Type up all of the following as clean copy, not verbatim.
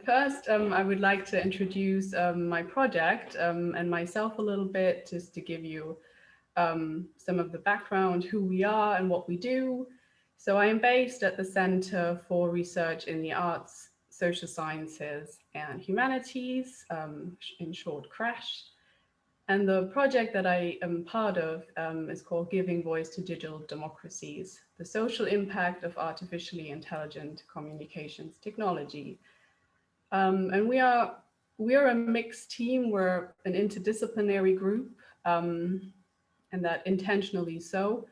First, I would like to introduce my project and myself a little bit, just to give you some of the background, who we are and what we do. So I am based at the Center for Research in the Arts, Social Sciences and Humanities, in short, CRASH. And the project that I am part of is called Giving Voice to Digital Democracies, the Social Impact of Artificially Intelligent Communications Technology. And we are a mixed team. We're an interdisciplinary group, and that intentionally so.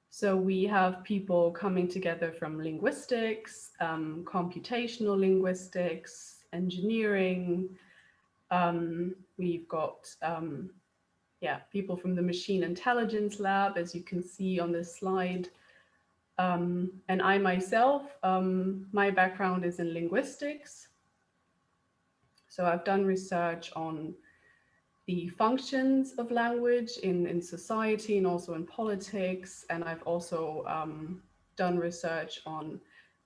So we have people coming together from linguistics, computational linguistics, engineering. We've got people from the machine intelligence lab, as you can see on this slide. And I myself, my background is in linguistics. So I've done research on the functions of language in society and also in politics. And I've also done research on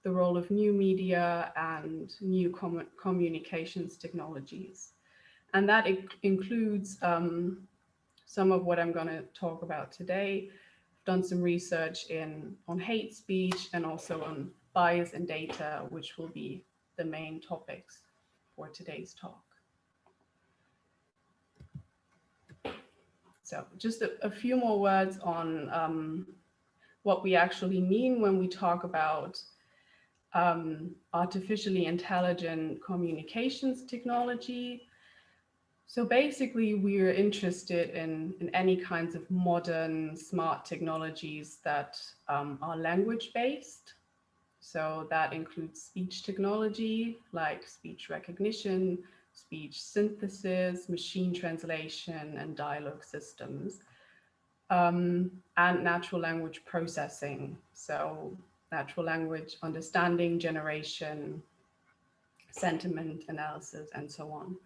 the role of new media and new communications technologies. And that includes some of what I'm going to talk about today. I've done some research on hate speech and also on bias in data, which will be the main topics for today's talk. So just a few more words on what we actually mean when we talk about artificially intelligent communications technology. So basically, we're interested in any kinds of modern smart technologies that are language-based. So that includes speech technology, like speech recognition, speech synthesis, machine translation, and dialogue systems, and natural language processing. So natural language understanding, generation, sentiment analysis, and so on.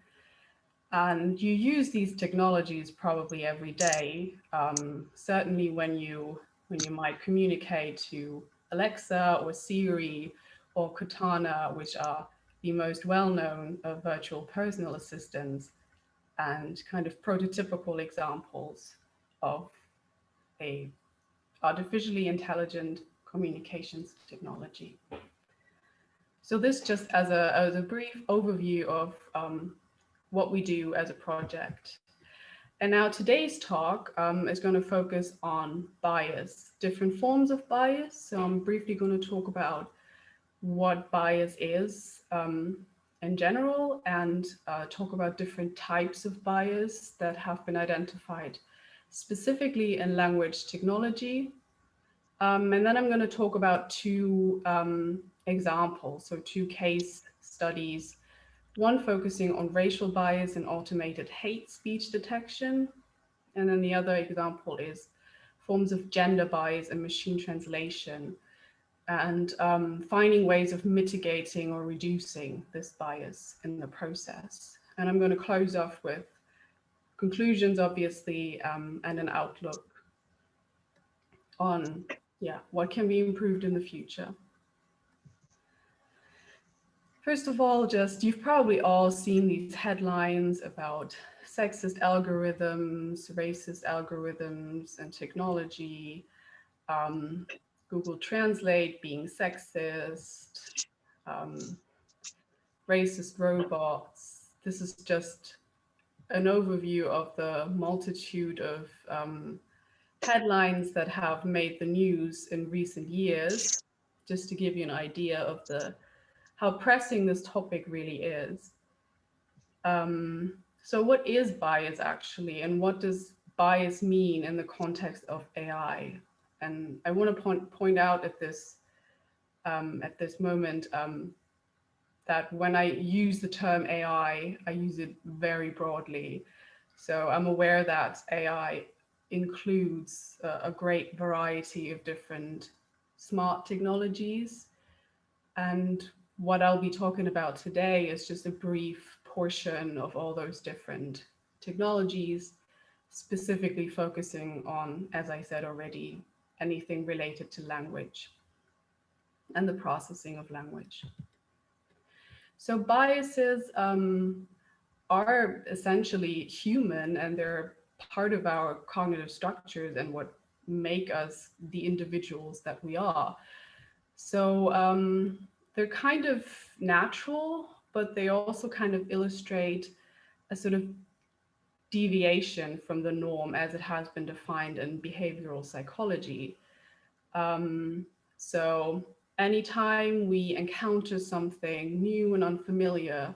And you use these technologies probably every day, certainly when you might communicate to Alexa or Siri or Cortana, which are the most well-known virtual personal assistants and kind of prototypical examples of a artificially intelligent communications technology. So this just as a brief overview of what we do as a project. And now today's talk is going to focus on bias, different forms of bias. So I'm briefly going to talk about what bias is in general, and talk about different types of bias that have been identified specifically in language technology. And then I'm going to talk about two examples, so two case studies, one focusing on racial bias and automated hate speech detection. And then the other example is forms of gender bias and machine translation, and finding ways of mitigating or reducing this bias in the process. And I'm going to close off with conclusions, obviously, and an outlook on what can be improved in the future. First of all, you've probably all seen these headlines about sexist algorithms, racist algorithms and technology, Google Translate being sexist, racist robots. This is just an overview of the multitude of headlines that have made the news in recent years, just to give you an idea of how pressing this topic really is. So what is bias actually, and what does bias mean in the context of AI? And I want to point out at this moment that when I use the term AI, I use it very broadly. So I'm aware that AI includes a great variety of different smart technologies. And what I'll be talking about today is just a brief portion of all those different technologies, specifically focusing on, as I said already, anything related to language and the processing of language. So biases are essentially human, and they're part of our cognitive structures and what make us the individuals that we are. So they're kind of natural, but they also kind of illustrate a sort of deviation from the norm as it has been defined in behavioral psychology. Um, so anytime we encounter something new and unfamiliar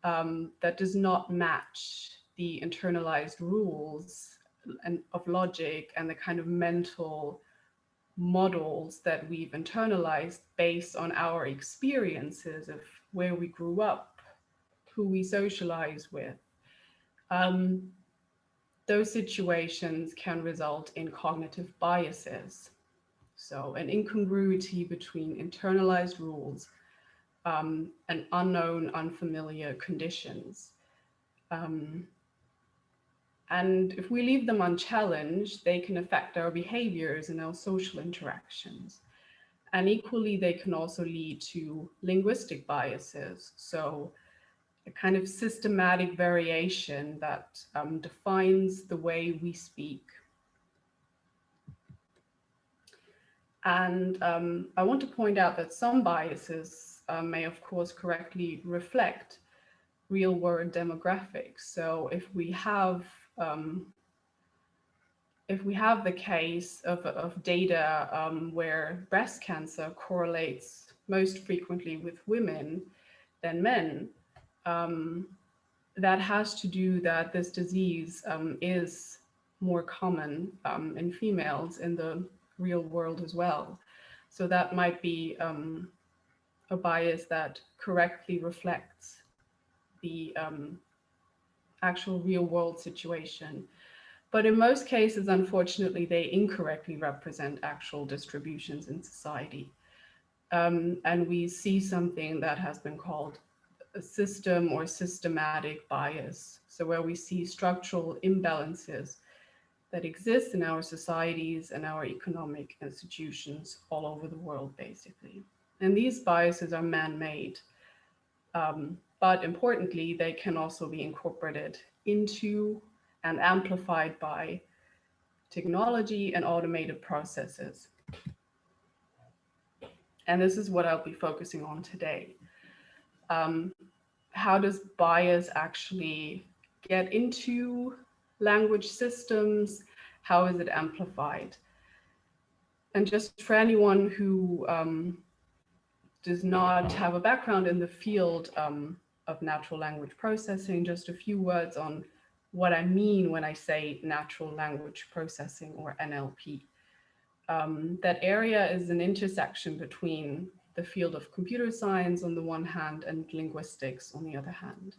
that does not match the internalized rules and of logic and the kind of mental models that we've internalized based on our experiences of where we grew up, who we socialize with, um, those situations can result in cognitive biases. So, an incongruity between internalized rules and unknown, unfamiliar conditions. Um, and if we leave them unchallenged, they can affect our behaviors and our social interactions. And equally, they can also lead to linguistic biases. So, a kind of systematic variation that defines the way we speak. And I want to point out that some biases may, of course, correctly reflect real world demographics. So um, if we have the case of data where breast cancer correlates most frequently with women than men, um, that has to do that this disease is more common in females in the real world as well. So that might be a bias that correctly reflects the actual real world situation. But in most cases, unfortunately, they incorrectly represent actual distributions in society. And we see something that has been called a system or systematic bias. So where we see structural imbalances that exist in our societies and our economic institutions all over the world, basically. And these biases are man-made. But importantly, they can also be incorporated into and amplified by technology and automated processes. And this is what I'll be focusing on today. Um, how does bias actually get into language systems? How is it amplified? And just for anyone who does not have a background in the field of natural language processing, just a few words on what I mean when I say natural language processing or NLP. That area is an intersection between the field of computer science on the one hand and linguistics on the other hand.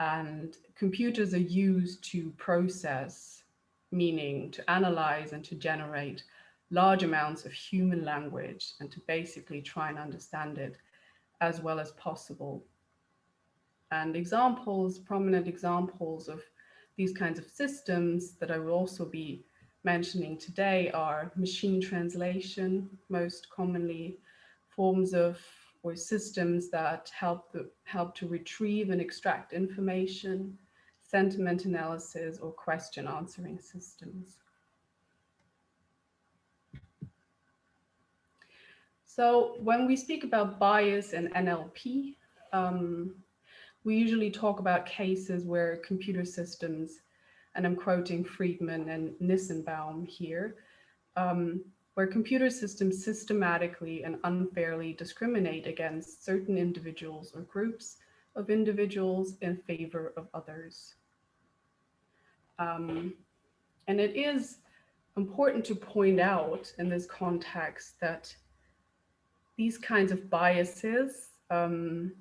And computers are used to process meaning, to analyze and to generate large amounts of human language and to basically try and understand it as well as possible. And examples, prominent examples of these kinds of systems that I will also be mentioning today are machine translation, most commonly forms of or systems that help to retrieve and extract information, sentiment analysis, or question answering systems. So when we speak about bias in NLP, we usually talk about cases where computer systems, and I'm quoting Friedman and Nissenbaum here, where computer systems systematically and unfairly discriminate against certain individuals or groups of individuals in favor of others. And it is important to point out in this context that these kinds of biases can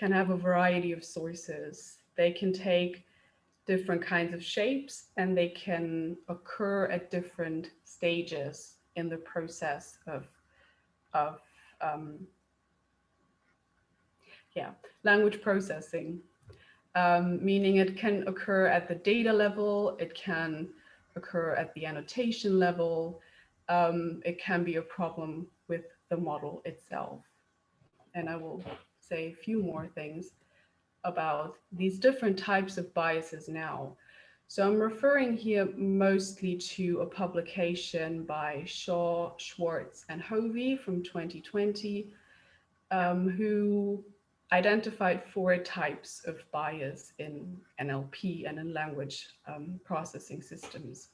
have a variety of sources. They can take different kinds of shapes and they can occur at different stages in the process of language processing. Meaning it can occur at the data level, it can occur at the annotation level, it can be a problem with the model itself. And I will say a few more things about these different types of biases now. So I'm referring here mostly to a publication by Shaw, Schwartz, and Hovey from 2020, who identified 4 types of bias in NLP and in language processing systems.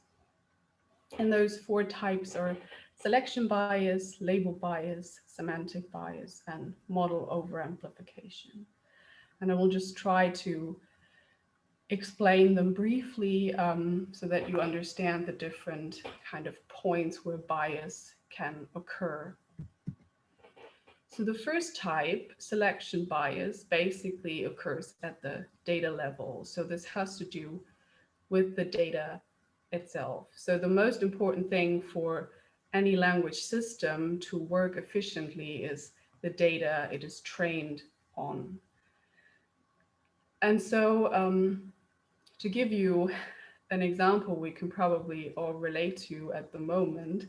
And those 4 types are selection bias, label bias, semantic bias, and model overamplification. And I will just try to explain them briefly so that you understand the different kind of points where bias can occur. So the first type, selection bias, basically occurs at the data level. So this has to do with the data itself. So the most important thing for any language system to work efficiently is the data it is trained on. And so to give you an example we can probably all relate to at the moment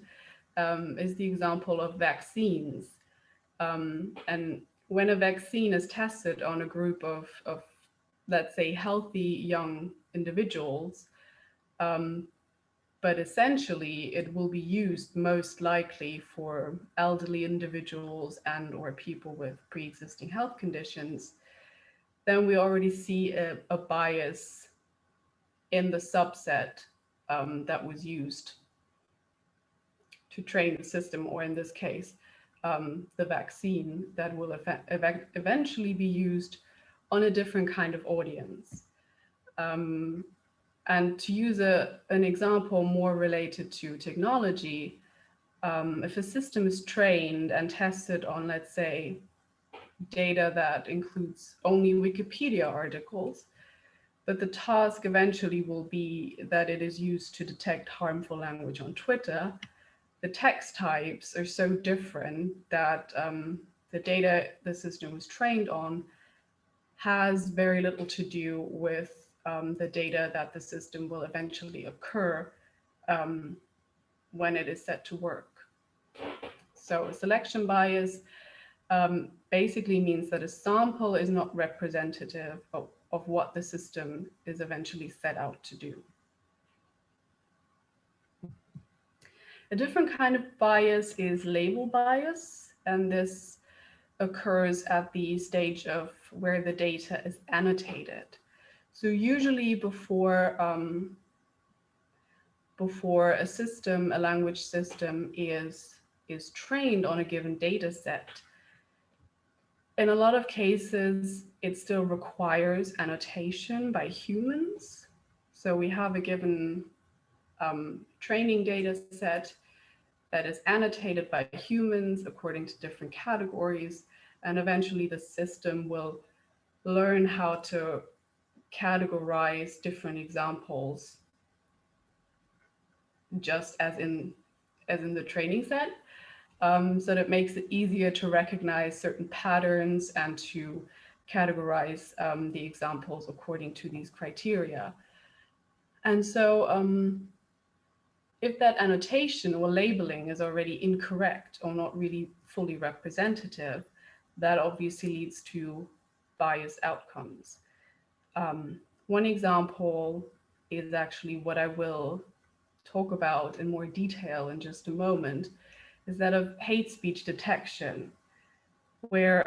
is the example of vaccines. And when a vaccine is tested on a group of let's say, healthy young individuals, but essentially it will be used most likely for elderly individuals and or people with pre-existing health conditions, then we already see a bias in the subset that was used to train the system, or in this case, the vaccine that will eventually be used on a different kind of audience. And to use an example more related to technology, if a system is trained and tested on, let's say, data that includes only Wikipedia articles, but the task eventually will be that it is used to detect harmful language on Twitter, the text types are so different that the data the system was trained on has very little to do with the data that the system will eventually occur when it is set to work. So selection bias basically means that a sample is not representative of what the system is eventually set out to do. A different kind of bias is label bias, and this occurs at the stage of where the data is annotated. So usually before a system, a language system is trained on a given data set, in a lot of cases, it still requires annotation by humans. So we have a given training data set that is annotated by humans according to different categories. And eventually the system will learn how to categorize different examples just as in the training set. So that makes it easier to recognize certain patterns and to categorize the examples according to these criteria. And so if that annotation or labeling is already incorrect or not really fully representative, that obviously leads to biased outcomes. One example is actually what I will talk about in more detail in just a moment, is that of hate speech detection, where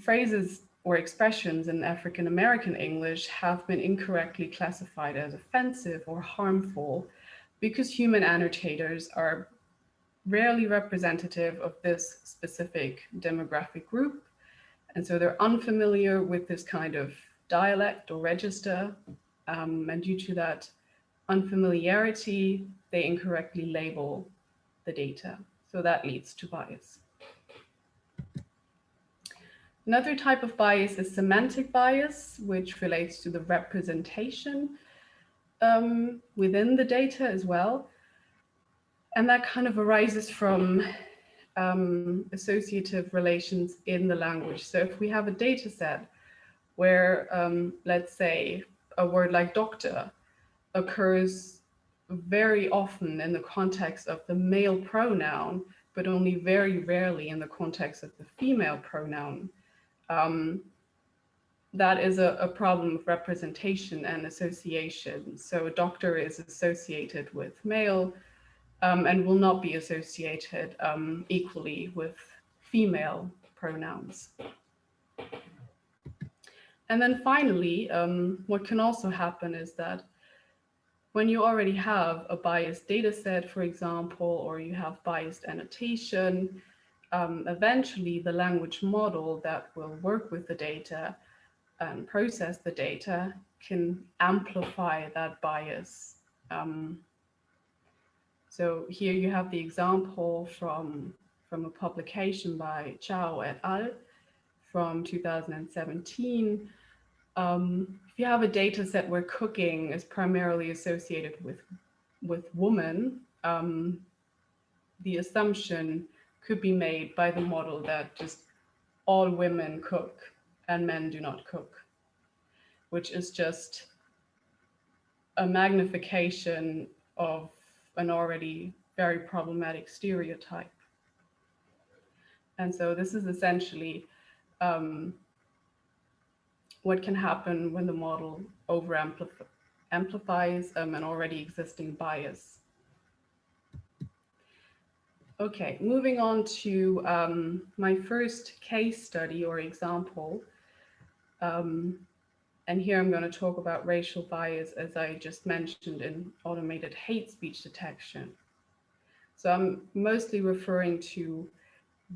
phrases or expressions in African American English have been incorrectly classified as offensive or harmful because human annotators are rarely representative of this specific demographic group. And so they're unfamiliar with this kind of dialect or register. And due to that unfamiliarity, they incorrectly label the data. So that leads to bias. Another type of bias is semantic bias, which relates to the representation within the data as well. And that kind of arises from associative relations in the language. So if we have a data set where, let's say, a word like doctor occurs very often in the context of the male pronoun, but only very rarely in the context of the female pronoun, that is a problem of representation and association. So a doctor is associated with male and will not be associated equally with female pronouns. And then finally, what can also happen is that when you already have a biased data set, for example, or you have biased annotation, eventually the language model that will work with the data and process the data can amplify that bias. So here you have the example from a publication by Chao et al. From 2017. If you have a data set where cooking is primarily associated with women, the assumption could be made by the model that just all women cook and men do not cook, which is just a magnification of an already very problematic stereotype. And so this is essentially what can happen when the model amplifies an already existing bias. Okay, moving on to my first case study or example. And here I'm going to talk about racial bias, as I just mentioned, in automated hate speech detection. So I'm mostly referring to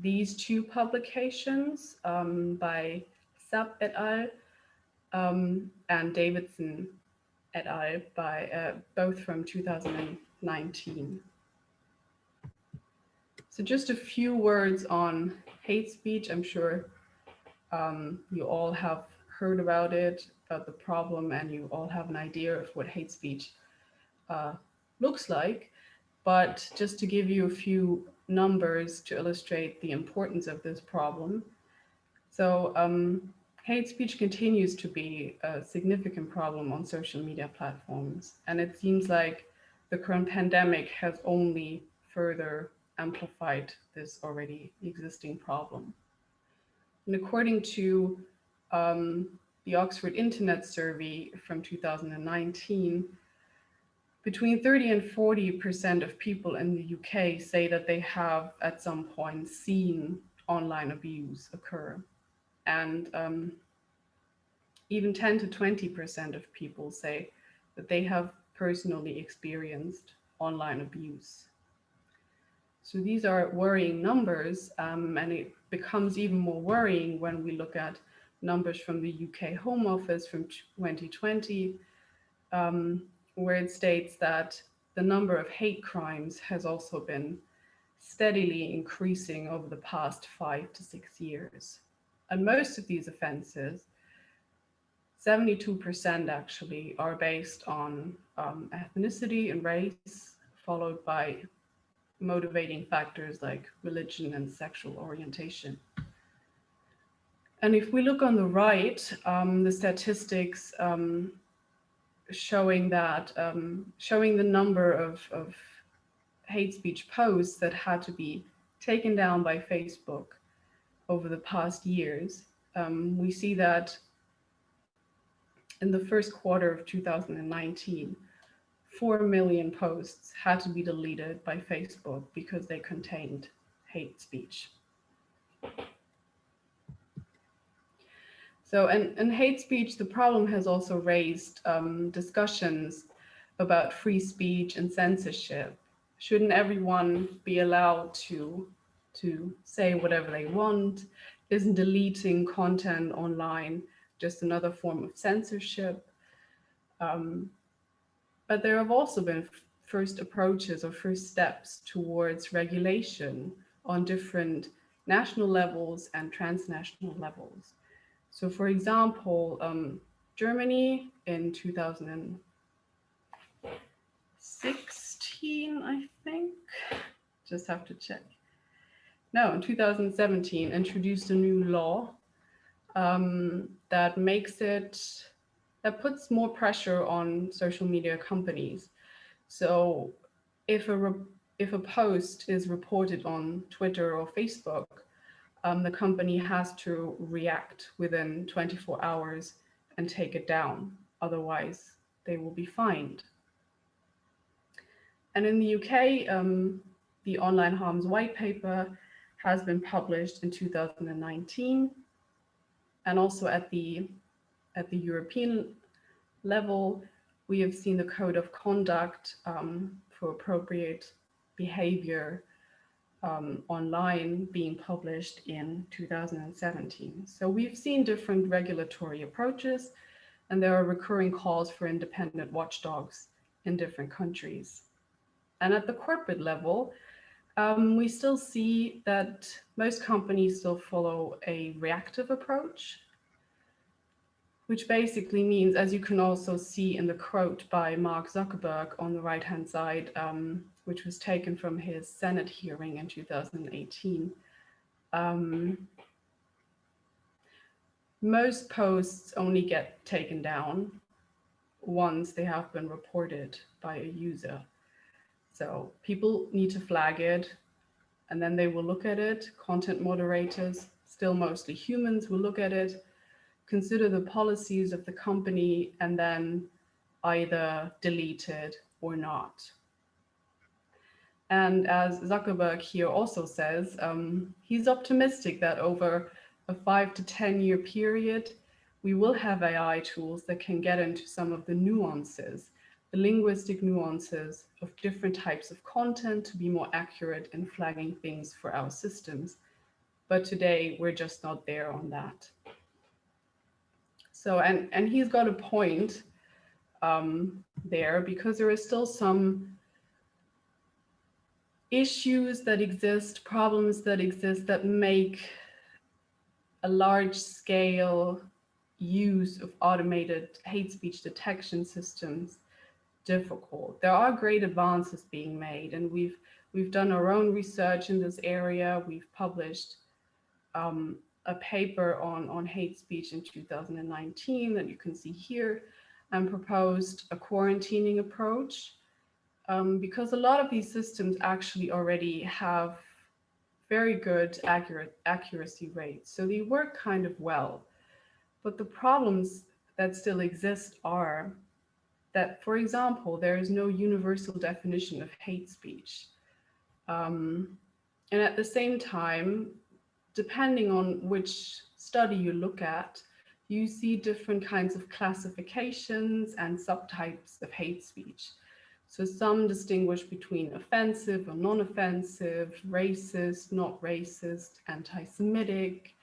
these two publications by Sub et al. And Davidson et al. By both from 2019. So just a few words on hate speech. I'm sure you all have heard about it, about the problem, and you all have an idea of what hate speech looks like. But just to give you a few numbers to illustrate the importance of this problem. So hate speech continues to be a significant problem on social media platforms. And it seems like the current pandemic has only further amplified this already existing problem. And according to the Oxford Internet Survey from 2019, between 30 and 40% of people in the UK say that they have at some point seen online abuse occur. And even 10 to 20% of people say that they have personally experienced online abuse. So these are worrying numbers, and it becomes even more worrying when we look at numbers from the UK Home Office from 2020, where it states that the number of hate crimes has also been steadily increasing over the past 5 to 6 years. And most of these offenses, 72% actually, are based on ethnicity and race, followed by motivating factors like religion and sexual orientation. And if we look on the right, the statistics showing the number of hate speech posts that had to be taken down by Facebook over the past years, we see that in the first quarter of 2019, 4 million posts had to be deleted by Facebook because they contained hate speech. So, and hate speech, the problem has also raised discussions about free speech and censorship. Shouldn't everyone be allowed to say whatever they want? Isn't deleting content online just another form of censorship? But there have also been first approaches or first steps towards regulation on different national levels and transnational levels. So for example, Germany in 2016, I think, just have to check. No, in 2017, introduced a new law that puts more pressure on social media companies. So if a post is reported on Twitter or Facebook, the company has to react within 24 hours and take it down. Otherwise, they will be fined. And in the UK, the online harms white paper has been published in 2019. And also at the European level, we have seen the Code of Conduct for Appropriate Behavior online being published in 2017. So we've seen different regulatory approaches, and there are recurring calls for independent watchdogs in different countries. And at the corporate level, we still see that most companies still follow a reactive approach, which basically means, as you can also see in the quote by Mark Zuckerberg on the right-hand side, which was taken from his Senate hearing in 2018, most posts only get taken down once they have been reported by a user. So people need to flag it, and then they will look at it. Content moderators, still mostly humans, will look at it, consider the policies of the company, and then either delete it or not. And as Zuckerberg here also says, he's optimistic that over a 5 to 10 year period, we will have AI tools that can get into some of the nuances, the linguistic nuances of different types of content to be more accurate in flagging things for our systems. But today, we're just not there on that. So, and he's got a point there, because there is still some issues that exist, problems that exist that make a large scale use of automated hate speech detection systems difficult. There are great advances being made, and we've done our own research in this area. We've published a paper on hate speech in 2019 that you can see here, and proposed a quarantining approach, because a lot of these systems actually already have very good accuracy rates. So they work kind of well. But the problems that still exist are that, for example, there is no universal definition of hate speech. And at the same time, depending on which study you look at, you see different kinds of classifications and subtypes of hate speech. So some distinguish between offensive or non-offensive, racist, not racist, anti-Semitic,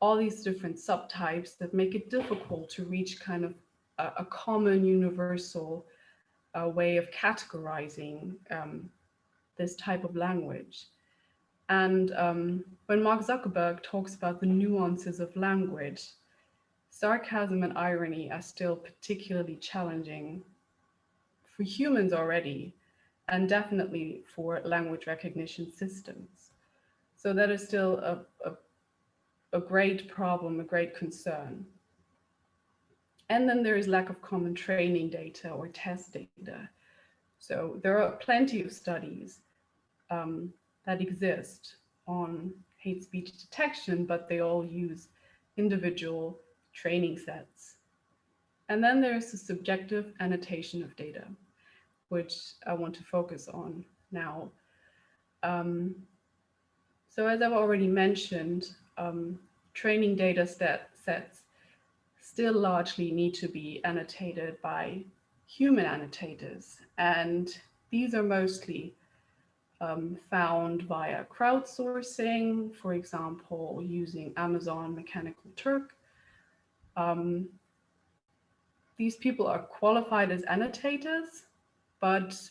all these different subtypes that make it difficult to reach kind of a common universal way of categorizing this type of language. And when Mark Zuckerberg talks about the nuances of language, sarcasm and irony are still particularly challenging for humans already, and definitely for language recognition systems. So that is still a great problem, a great concern. And then there is lack of common training data or test data. So there are plenty of studies that exist on hate speech detection, but they all use individual training sets. And then there's the subjective annotation of data, which I want to focus on now. So as I've already mentioned, training data sets still largely need to be annotated by human annotators. And these are mostly found via crowdsourcing, for example, using Amazon Mechanical Turk. These people are qualified as annotators, but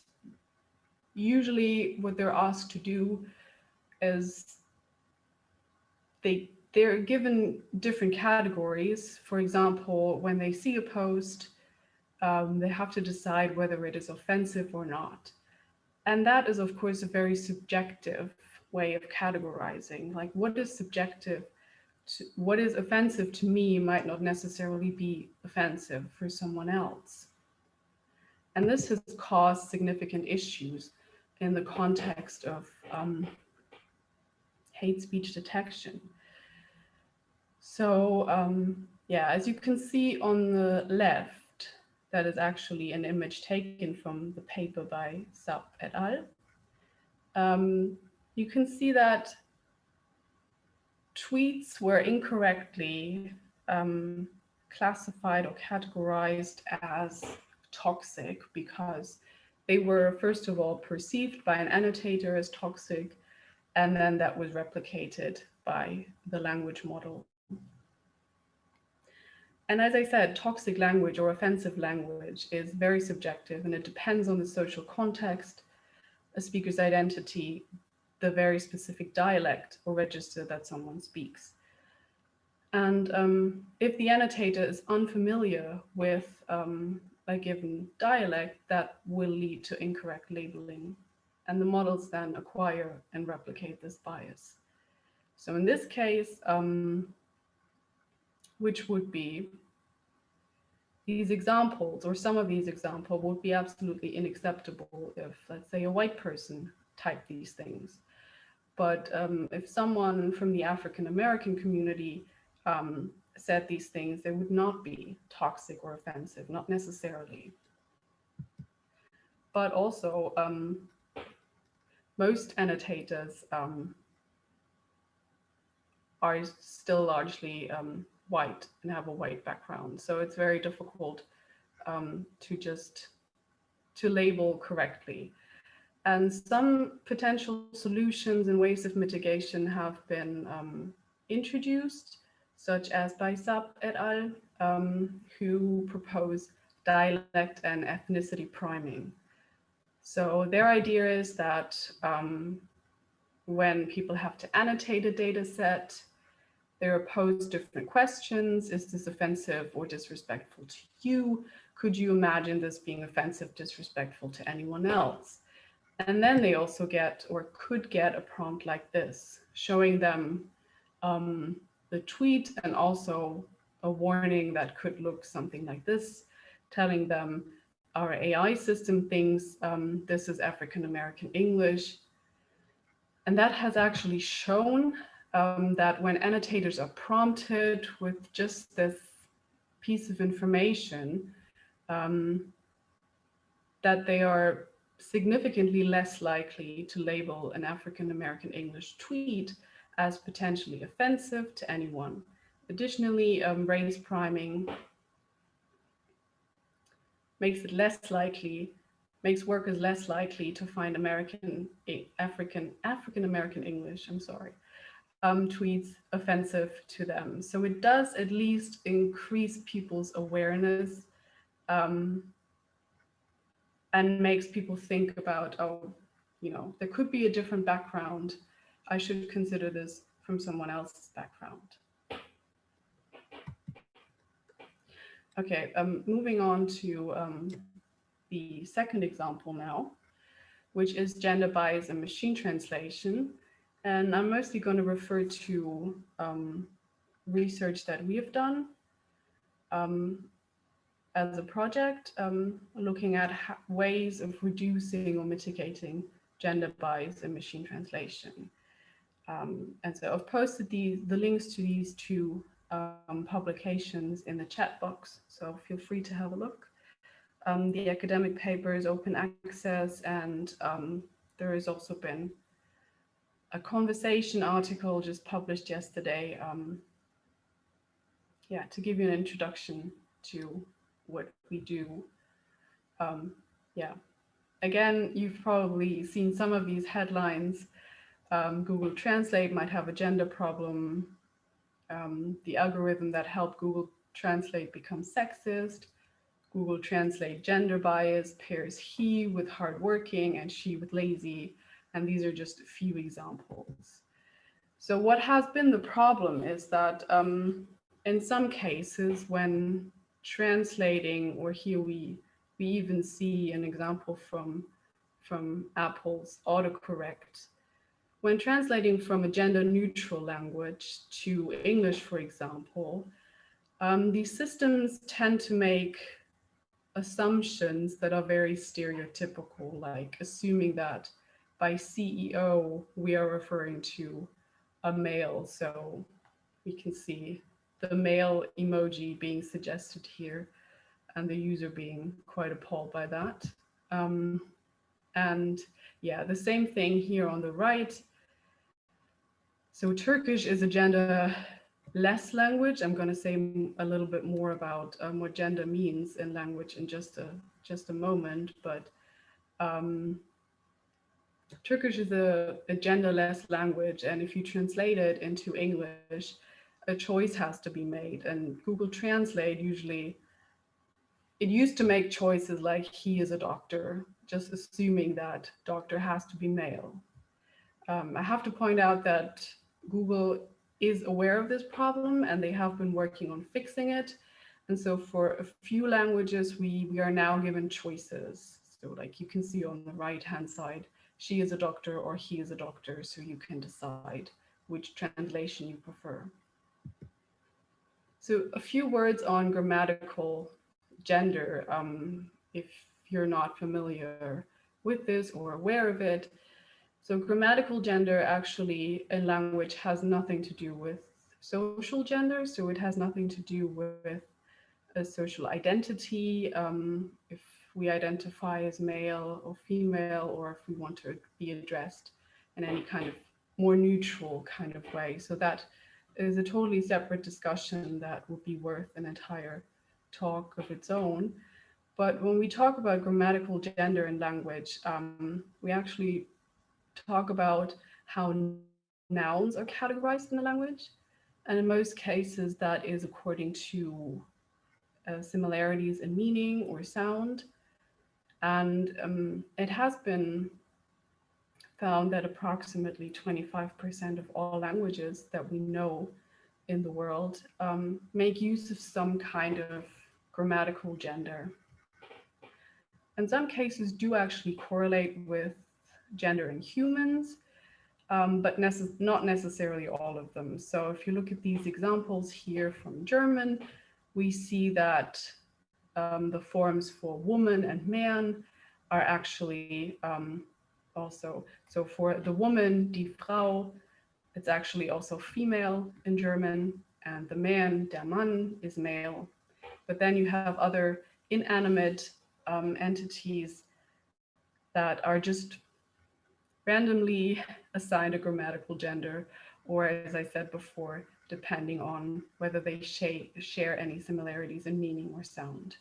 usually what they're asked to do is they're given different categories. For example, when they see a post, they have to decide whether it is offensive or not. And that is, of course, a very subjective way of categorizing. Like, what is subjective? What is offensive to me might not necessarily be offensive for someone else. And this has caused significant issues in the context of hate speech detection. So yeah, as you can see on the left, that is actually an image taken from the paper by Sapp et al. You can see that tweets were incorrectly classified or categorized as toxic because they were, first of all, perceived by an annotator as toxic, and then that was replicated by the language model. And as I said, toxic language or offensive language is very subjective, and it depends on the social context, a speaker's identity, the very specific dialect or register that someone speaks. And if the annotator is unfamiliar with a given dialect, that will lead to incorrect labeling. And the models then acquire and replicate this bias. So in this case, which would be these examples, or some of these examples, would be absolutely unacceptable if, let's say, a white person typed these things. But if someone from the African American community said these things, they would not be toxic or offensive, not necessarily. But also, most annotators are still largely white and have a white background. So it's very difficult to label correctly. And some potential solutions and ways of mitigation have been introduced, such as by Sapp et al., who propose dialect and ethnicity priming. So their idea is that when people have to annotate a data set, they're posed different questions. Is this offensive or disrespectful to you? Could you imagine this being offensive, disrespectful to anyone else? And then they also get, or could get, a prompt like this, showing them the tweet and also a warning that could look something like this, telling them our AI system thinks this is African American English. And that has actually shown that when annotators are prompted with just this piece of information, that they are significantly less likely to label an African American English tweet as potentially offensive to anyone. Additionally, race priming makes workers less likely to find African American English, tweets offensive to them. So it does at least increase people's awareness and makes people think about, oh, there could be a different background. I should consider this from someone else's background. Okay, moving on to the second example now, which is gender bias in machine translation. And I'm mostly going to refer to research that we have done as a project, looking at ways of reducing or mitigating gender bias in machine translation. And so I've posted the links to these two publications in the chat box, so feel free to have a look. The academic paper is open access, and there has also been a conversation article just published yesterday, to give you an introduction to what we do. Again, you've probably seen some of these headlines. Google Translate might have a gender problem. The algorithm that helped Google Translate become sexist. Google Translate gender bias pairs he with hardworking and she with lazy. And these are just a few examples. So what has been the problem is that in some cases when translating, or here we even see an example from Apple's autocorrect, when translating from a gender neutral language to English, for example, these systems tend to make assumptions that are very stereotypical, like assuming that by CEO, we are referring to a male. So we can see the male emoji being suggested here and the user being quite appalled by that. Um, and yeah, the same thing here on the right. So Turkish is a gender-less language. I'm going to say a little bit more about what gender means in language in just a moment, but um, Turkish is a genderless language, and if you translate it into English, a choice has to be made. And Google Translate usually, it used to make choices like he is a doctor, just assuming that doctor has to be male. I have to point out that Google is aware of this problem and they have been working on fixing it. And so for a few languages, we are now given choices. So like you can see on the right-hand side, she is a doctor or he is a doctor, so you can decide which translation you prefer. So a few words on grammatical gender, if you're not familiar with this or aware of it. So grammatical gender actually in language has nothing to do with social gender. So it has nothing to do with a social identity, if we identify as male or female, or if we want to be addressed in any kind of more neutral kind of way. So that is a totally separate discussion that would be worth an entire talk of its own. But when we talk about grammatical gender in language, we actually talk about how nouns are categorized in the language. And in most cases, that is according to similarities in meaning or sound. And it has been found that approximately 25% of all languages that we know in the world make use of some kind of grammatical gender. And some cases do actually correlate with gender in humans, but not necessarily all of them. So if you look at these examples here from German, we see that the forms for woman and man are actually also, so for the woman, die Frau, it's actually also female in German, and the man, der Mann, is male. But then you have other inanimate entities that are just randomly assigned a grammatical gender, or as I said before, depending on whether they share any similarities in meaning or sound.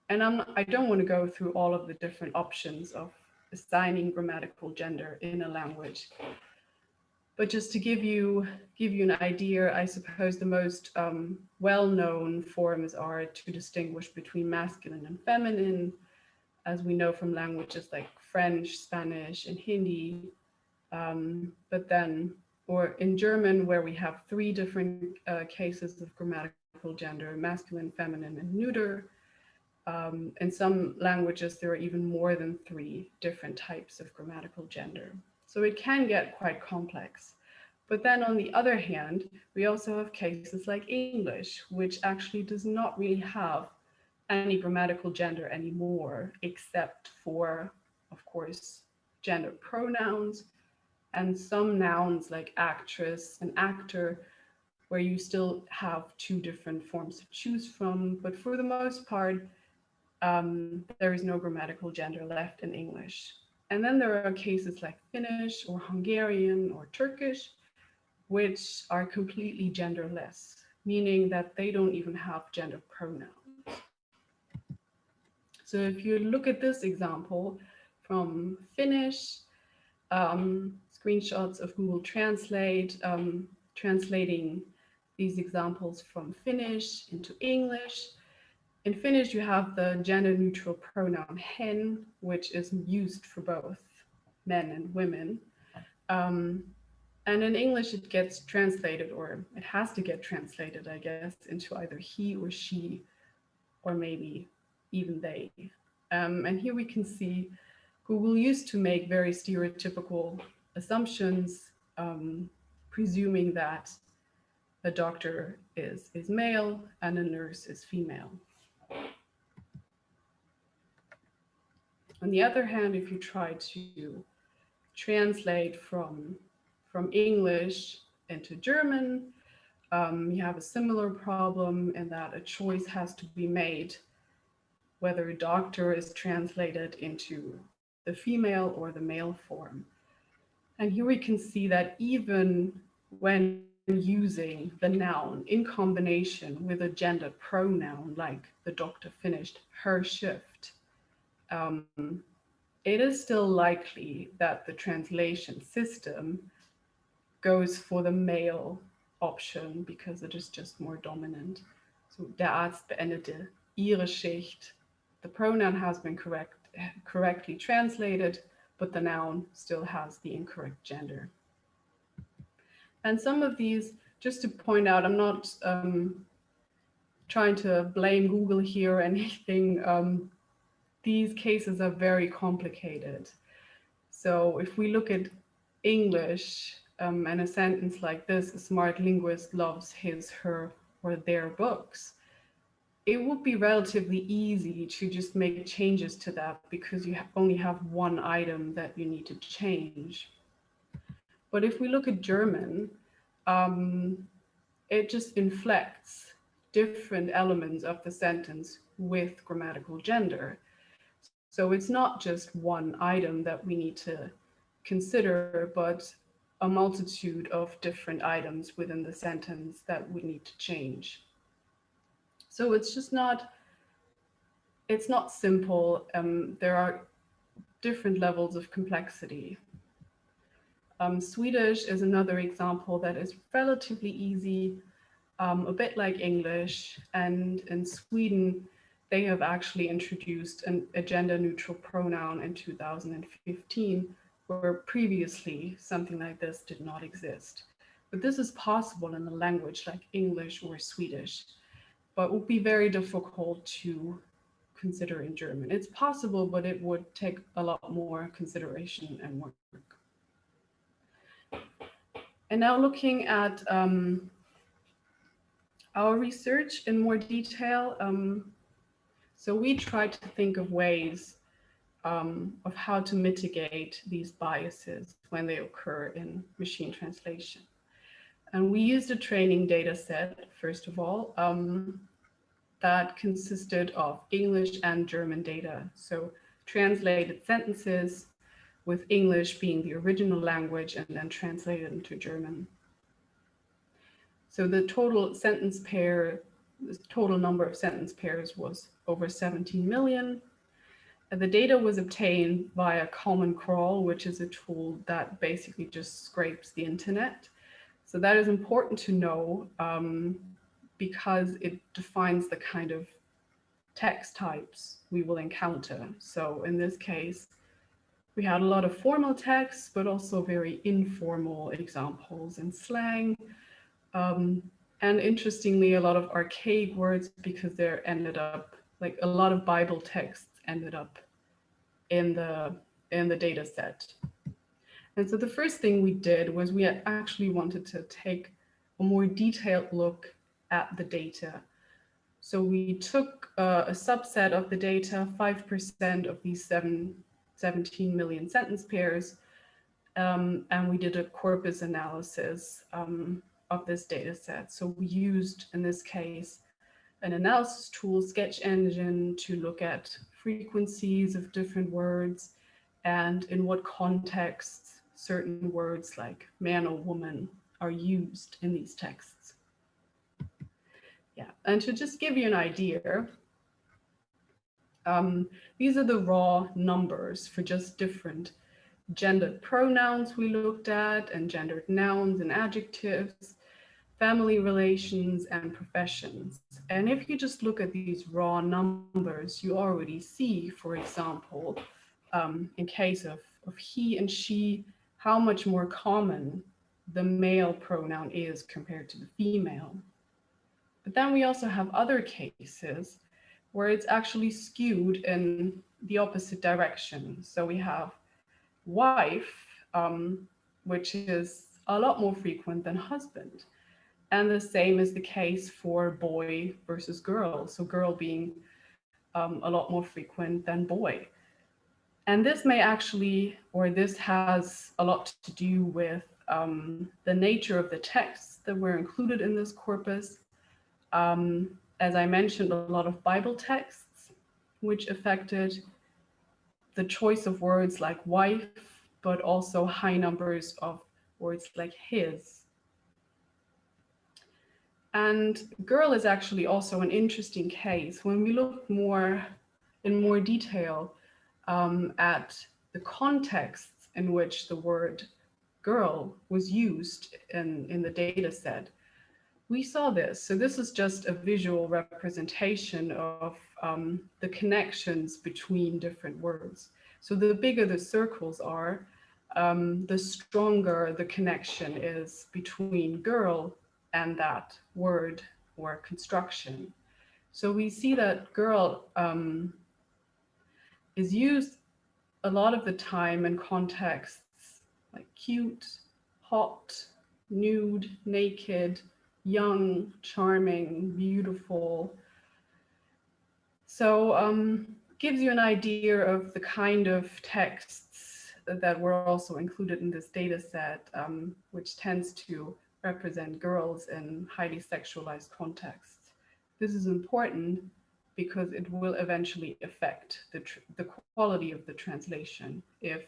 And I don't want to go through all of the different options of assigning grammatical gender in a language. But just to give you an idea, I suppose the most well-known forms are to distinguish between masculine and feminine, as we know from languages like French, Spanish, and Hindi. But then, or in German, where we have three different cases of grammatical gender, masculine, feminine, and neuter. In some languages, there are even more than three different types of grammatical gender. So it can get quite complex. But then on the other hand, we also have cases like English, which actually does not really have any grammatical gender anymore, except for, of course, gender pronouns and some nouns like actress and actor, where you still have two different forms to choose from. But for the most part, there is no grammatical gender left in English. And then there are cases like Finnish or Hungarian or Turkish, which are completely genderless, meaning that they don't even have gender pronouns. So if you look at this example from Finnish, screenshots of Google Translate, translating these examples from Finnish into English. In Finnish, you have the gender neutral pronoun hen, which is used for both men and women. And in English, it gets translated, or it has to get translated, I guess, into either he or she, or maybe even they. And here we can see Google used to make very stereotypical assumptions, presuming that a doctor is male and a nurse is female. On the other hand, if you try to translate from English into German, You have a similar problem in that a choice has to be made whether doctor is translated into the female or the male form. And here we can see that even when using the noun in combination with a gender pronoun, like the doctor finished her shift, um, it is still likely that the translation system goes for the male option because it is just more dominant. So der Arzt beendete ihre Schicht. The pronoun has been correctly translated, but the noun still has the incorrect gender. And some of these, just to point out, I'm not trying to blame Google here or anything. These cases are very complicated. So if we look at English and a sentence like this, a smart linguist loves his, her, or their books, it would be relatively easy to just make changes to that because you only have one item that you need to change. But if we look at German, it just inflects different elements of the sentence with grammatical gender. So it's not just one item that we need to consider, but a multitude of different items within the sentence that we need to change. So it's not simple. There are different levels of complexity. Swedish is another example that is relatively easy, a bit like English. And in Sweden, they have actually introduced a gender neutral pronoun in 2015, where previously something like this did not exist. But this is possible in a language like English or Swedish, but would be very difficult to consider in German. It's possible, but it would take a lot more consideration and work. And now looking at our research in more detail, so we tried to think of ways of how to mitigate these biases when they occur in machine translation. And we used a training data set, first of all, that consisted of English and German data. So translated sentences with English being the original language and then translated into German. So the total number of sentence pairs was over 17 million. The data was obtained via Common Crawl, which is a tool that basically just scrapes the internet. So that is important to know because it defines the kind of text types we will encounter. So in this case, we had a lot of formal texts, but also very informal examples in slang. And interestingly, a lot of archaic words because there ended up, like a lot of Bible texts ended up in the data set. And so the first thing we did was we actually wanted to take a more detailed look at the data. So we took a subset of the data, 5% of these 17 million sentence pairs, and we did a corpus analysis of this data set. So we used, in this case, an analysis tool, Sketch Engine, to look at frequencies of different words and in what contexts certain words like man or woman are used in these texts. Yeah, and to just give you an idea, these are the raw numbers for just different gendered pronouns we looked at, and gendered nouns and adjectives, family relations, and professions. And if you just look at these raw numbers, you already see, for example, in case of he and she, how much more common the male pronoun is compared to the female. But then we also have other cases where it's actually skewed in the opposite direction. So we have wife, which is a lot more frequent than husband. And the same is the case for boy versus girl. So girl being a lot more frequent than boy. And this may actually, or this has a lot to do with the nature of the texts that were included in this corpus. As I mentioned, a lot of Bible texts, which affected the choice of words like wife, but also high numbers of words like his. And girl is actually also an interesting case. When we look in more detail at the contexts in which the word girl was used in the data set, we saw this. So this is just a visual representation of the connections between different words. So the bigger the circles are, the stronger the connection is between girl and that word or construction. So we see that girl is used a lot of the time in contexts like cute, hot, nude, naked, young, charming, beautiful. So gives you an idea of the kind of texts that were also included in this data set, which tends to represent girls in highly sexualized contexts. This is important because it will eventually affect the quality of the translation if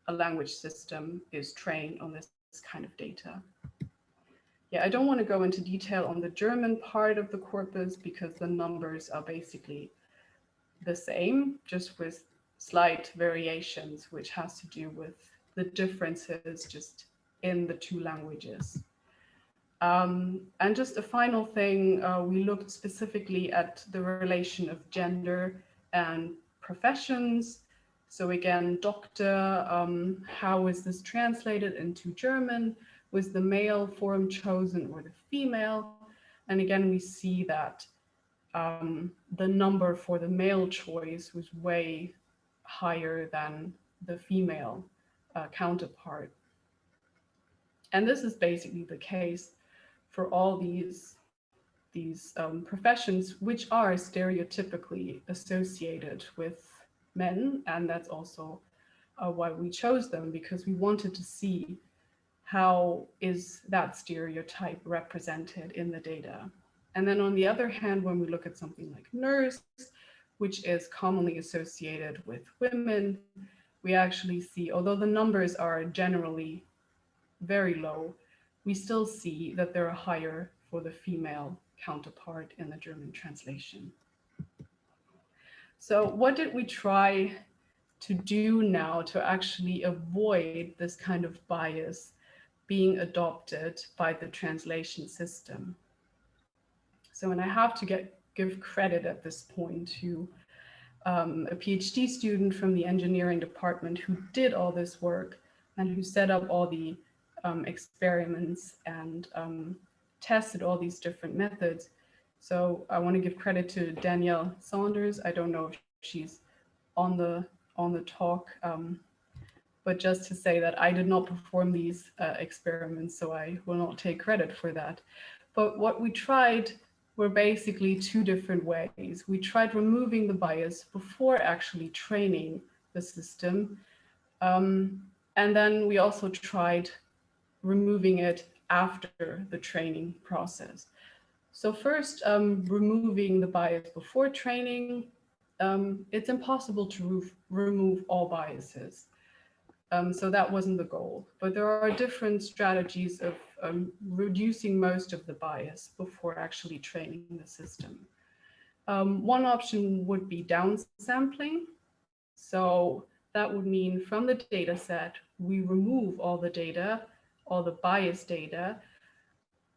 a language system is trained on this kind of data. Yeah, I don't want to go into detail on the German part of the corpus because the numbers are basically the same, just with slight variations, which has to do with the differences just in the two languages. And just a final thing, we looked specifically at the relation of gender and professions. So again, doctor, how is this translated into German? Was the male form chosen or the female? And again, we see that the number for the male choice was way higher than the female counterpart. And this is basically the case for all these professions, which are stereotypically associated with men. And that's also why we chose them, because we wanted to see how is that stereotype represented in the data. And then on the other hand, when we look at something like nurse, which is commonly associated with women, we actually see, although the numbers are generally very low, we still see that they're higher for the female counterpart in the German translation. So what did we try to do now to actually avoid this kind of bias being adopted by the translation system? So, and I have to give credit at this point to a PhD student from the engineering department who did all this work and who set up all the experiments and tested all these different methods. So I want to give credit to Danielle Saunders. I don't know if she's on the talk, but just to say that I did not perform these experiments, so I will not take credit for that. But what we tried were basically two different ways. We tried removing the bias before actually training the system. And then we also tried removing it after the training process. So first, removing the bias before training, it's impossible to remove all biases. So that wasn't the goal, but there are different strategies of reducing most of the bias before actually training the system. One option would be downsampling. So that would mean from the data set, we remove all the data, all the bias data,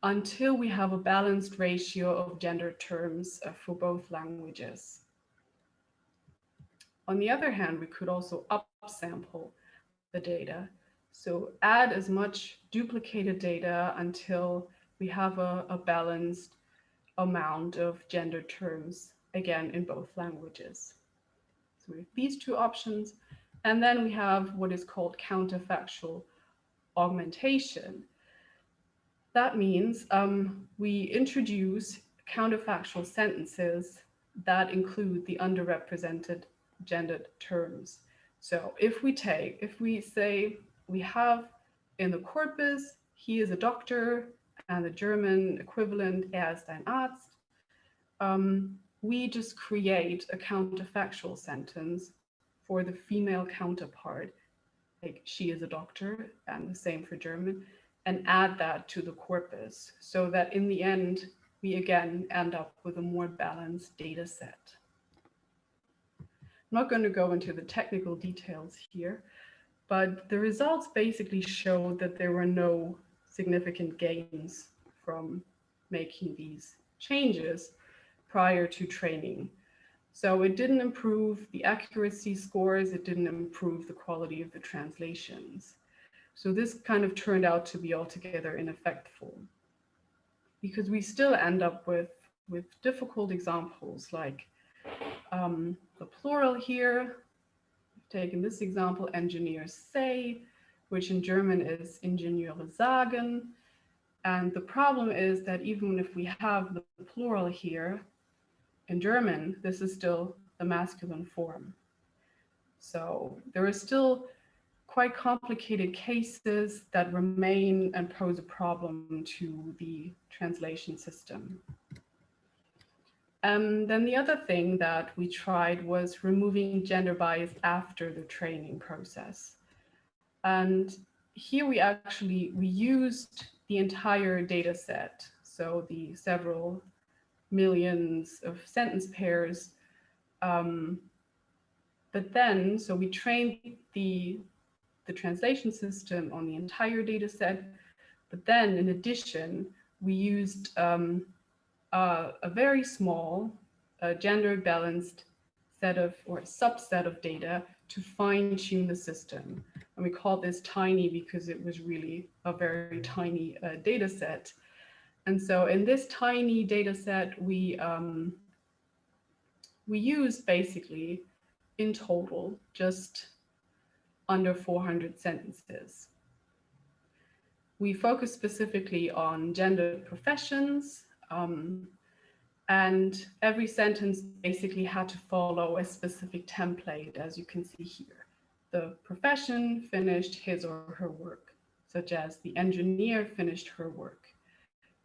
until we have a balanced ratio of gender terms for both languages. On the other hand, we could also upsample the data. So add as much duplicated data until we have a balanced amount of gender terms, again, in both languages. So we have these two options. And then we have what is called counterfactual augmentation. That means we introduce counterfactual sentences that include the underrepresented gendered terms. So if we say we have in the corpus, he is a doctor, and the German equivalent, er ist ein Arzt. We just create a counterfactual sentence for the female counterpart, like she is a doctor, and the same for German, and add that to the corpus so that in the end, we again end up with a more balanced data set. I'm not going to go into the technical details here, but the results basically showed that there were no significant gains from making these changes prior to training. So it didn't improve the accuracy scores, it didn't improve the quality of the translations. So this kind of turned out to be altogether ineffectual, because we still end up with difficult examples like the plural here. Taken this example, engineers say, which in German is Ingenieure sagen. And the problem is that even if we have the plural here, in German, this is still the masculine form. So there are still quite complicated cases that remain and pose a problem to the translation system. Then the other thing that we tried was removing gender bias after the training process. And here we used the entire data set, so the several millions of sentence pairs. But then, so we trained the translation system on the entire data set, but then in addition, we used a very small gender balanced set of or subset of data to fine tune the system. And we called this tiny because it was really a very tiny data set. And so in this tiny data set, we used basically in total just under 400 sentences. We focused specifically on gendered professions, and every sentence basically had to follow a specific template, as you can see here. The profession finished his or her work, such as the engineer finished her work.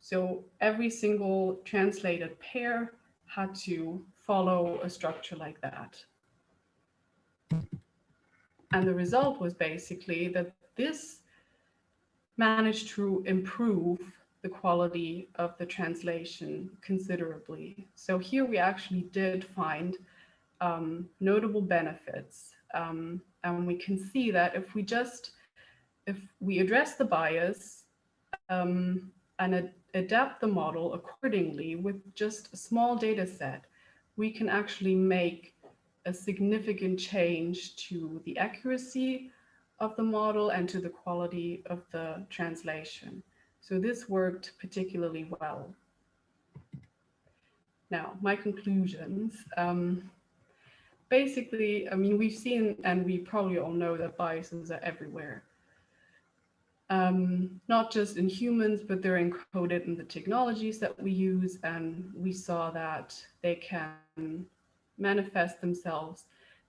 So every single translated pair had to follow a structure like that. And the result was basically that this managed to improve the quality of the translation considerably. So here we actually did find notable benefits. And we can see that if we address the bias and adapt the model accordingly with just a small data set, we can actually make a significant change to the accuracy of the model and to the quality of the translation. So this worked particularly well. Now, my conclusions. Basically, I mean, we've seen, and we probably all know that biases are everywhere. Not just in humans, but they're encoded in the technologies that we use. And we saw that they can manifest themselves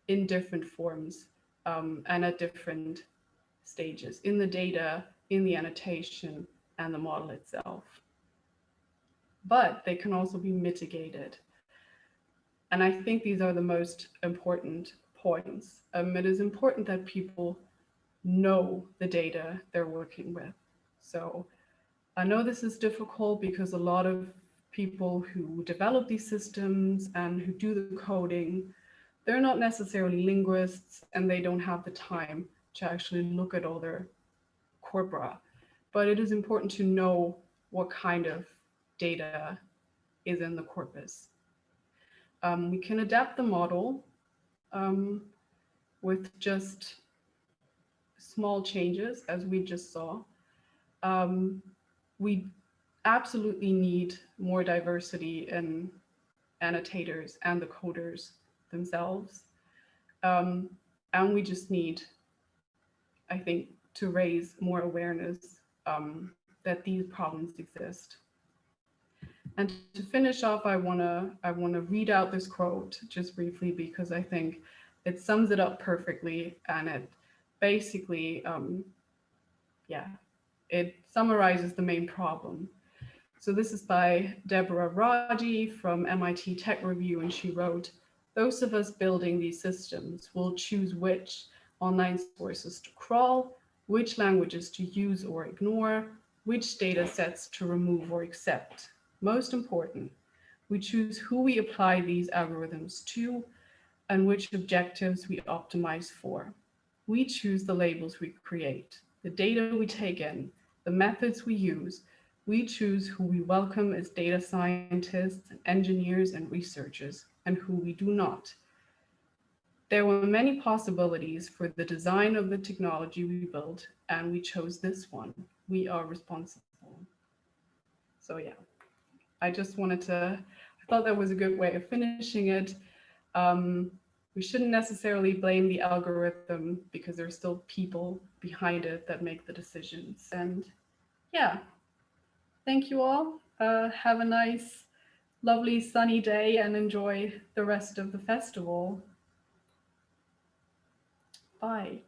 in different forms and at different stages in the data, in the annotation, and the model itself. But they can also be mitigated. And I think these are the most important points. It is important that people know the data they're working with. So I know this is difficult because a lot of people who develop these systems and who do the coding, they're not necessarily linguists and they don't have the time to actually look at all their corpora. But it is important to know what kind of data is in the corpus. We can adapt the model with just small changes, as we just saw. We absolutely need more diversity in annotators and the coders themselves. And we just need, I think, to raise more awareness that these problems exist. And to finish off, I wanna read out this quote just briefly because I think it sums it up perfectly, and it basically yeah, it summarizes the main problem. So this is by Deborah Raji from MIT Tech Review, and she wrote, those of us building these systems will choose which online sources to crawl, which languages to use or ignore, which data sets to remove or accept. Most important, we choose who we apply these algorithms to and which objectives we optimize for. We choose the labels we create, the data we take in, the methods we use. We choose who we welcome as data scientists and engineers and researchers, and who we do not. There were many possibilities for the design of the technology we built, and we chose this one. We are responsible. So yeah, I just wanted to, I thought that was a good way of finishing it. Um, we shouldn't necessarily blame the algorithm because there's still people behind it that make the decisions. And yeah, thank you all. Have a nice, lovely sunny day and enjoy the rest of the festival. Bye.